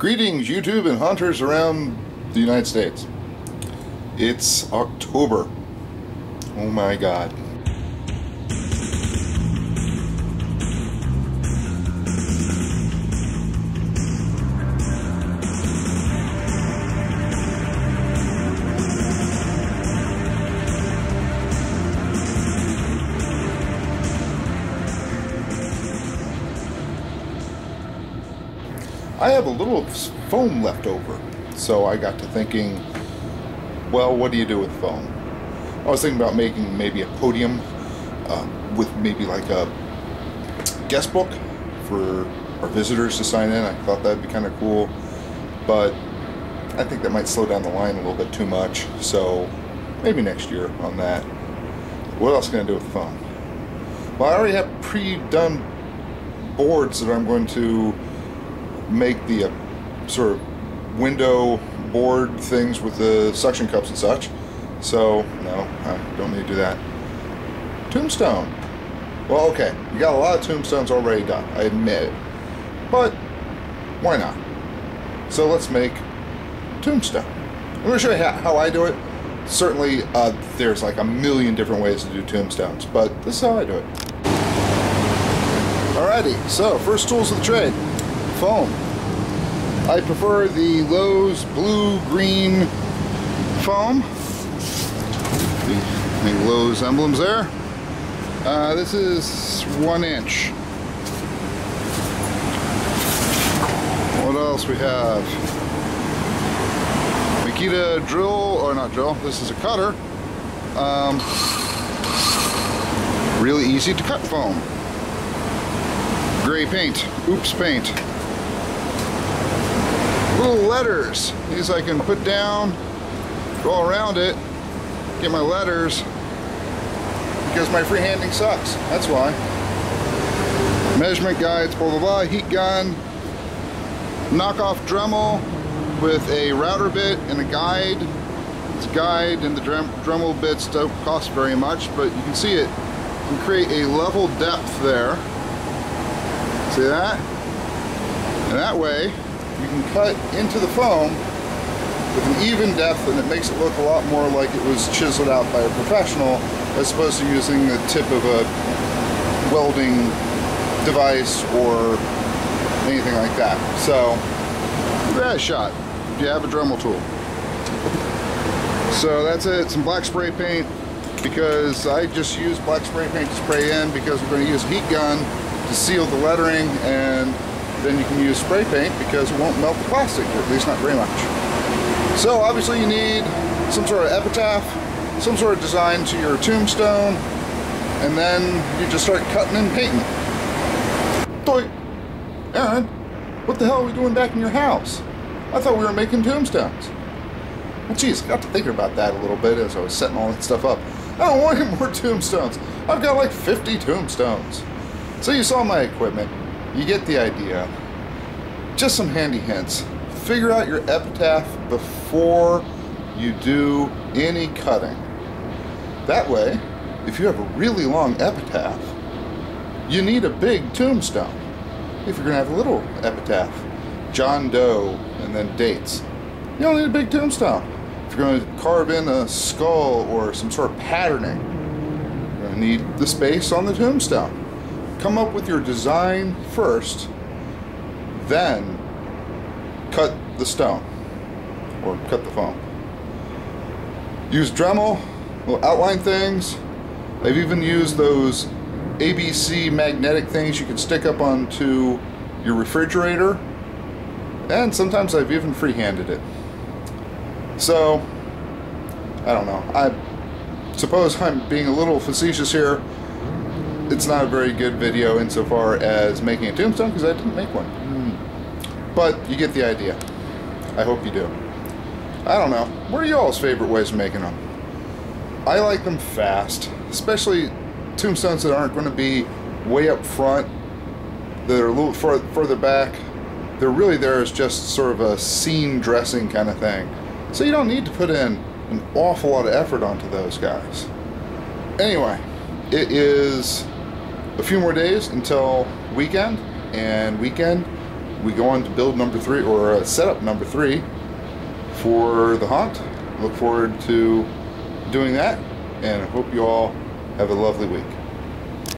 Greetings, YouTube and hunters around the United States. It's October. Oh my God. I have a little foam left over, so I got to thinking, well, what do you do with foam? I was thinking about making maybe a podium with maybe like a guest book for our visitors to sign in. I thought that'd be kind of cool, but I think that might slow down the line a little bit too much, so maybe next year on that. What else can I do with foam? Well, I already have pre-done boards that I'm going to make the sort of window board things with the suction cups and such. So no, I don't need to do that. Tombstone. Well, okay, you got a lot of tombstones already done, I admit it, but why not? So let's make tombstone. I'm going to show you how I do it. Certainly there's like a million different ways to do tombstones, but this is how I do it. Alrighty, so first tools of the trade. Foam. I prefer the Lowe's blue-green foam. The Lowe's emblems there. This is 1 inch. What else we have? Makita drill, or not drill, this is a cutter. Really easy to cut foam. Gray paint, oops paint. Little letters, these I can put down, go around it, get my letters, because my freehanding sucks, that's why. Measurement guides, blah blah blah, heat gun, knockoff Dremel with a router bit and a guide. It's a guide, and the Dremel bits don't cost very much, but you can see it. You can create a level depth there. See that? And that way, you can cut into the foam with an even depth, and it makes it look a lot more like it was chiseled out by a professional as opposed to using the tip of a welding device or anything like that. So, give that a shot if you have a Dremel tool. So that's it, some black spray paint, because I just use black spray paint to spray in because we're going to use a heat gun to seal the lettering, and then you can use spray paint because it won't melt the plastic, or at least not very much. So obviously you need some sort of epitaph, some sort of design to your tombstone, and then you just start cutting and painting. Boy, Aaron, what the hell are we doing back in your house? I thought we were making tombstones. Well, geez, I got to thinking about that a little bit as I was setting all that stuff up. I don't want any more tombstones. I've got like 50 tombstones. So you saw my equipment. You get the idea. Just some handy hints. Figure out your epitaph before you do any cutting. That way, if you have a really long epitaph, you need a big tombstone. If you're going to have a little epitaph, John Doe, and then dates, you don't need a big tombstone. If you're going to carve in a skull or some sort of patterning, you're going to need the space on the tombstone. Come up with your design first, then cut the stone, or cut the foam. Use Dremel, will outline things. I've even used those ABC magnetic things you can stick up onto your refrigerator, and sometimes I've even freehanded it. So, I don't know. I suppose I'm being a little facetious here. It's not a very good video insofar as making a tombstone because I didn't make one. But you get the idea. I hope you do. I don't know. What are y'all's favorite ways of making them? I like them fast, especially tombstones that aren't going to be way up front, that are a little further back. They're really there as just sort of a scene dressing kind of thing. So you don't need to put in an awful lot of effort onto those guys. Anyway, it is a few more days until weekend, and weekend we go on to build number 3, or setup number 3 for the haunt. Look forward to doing that, and I hope you all have a lovely week.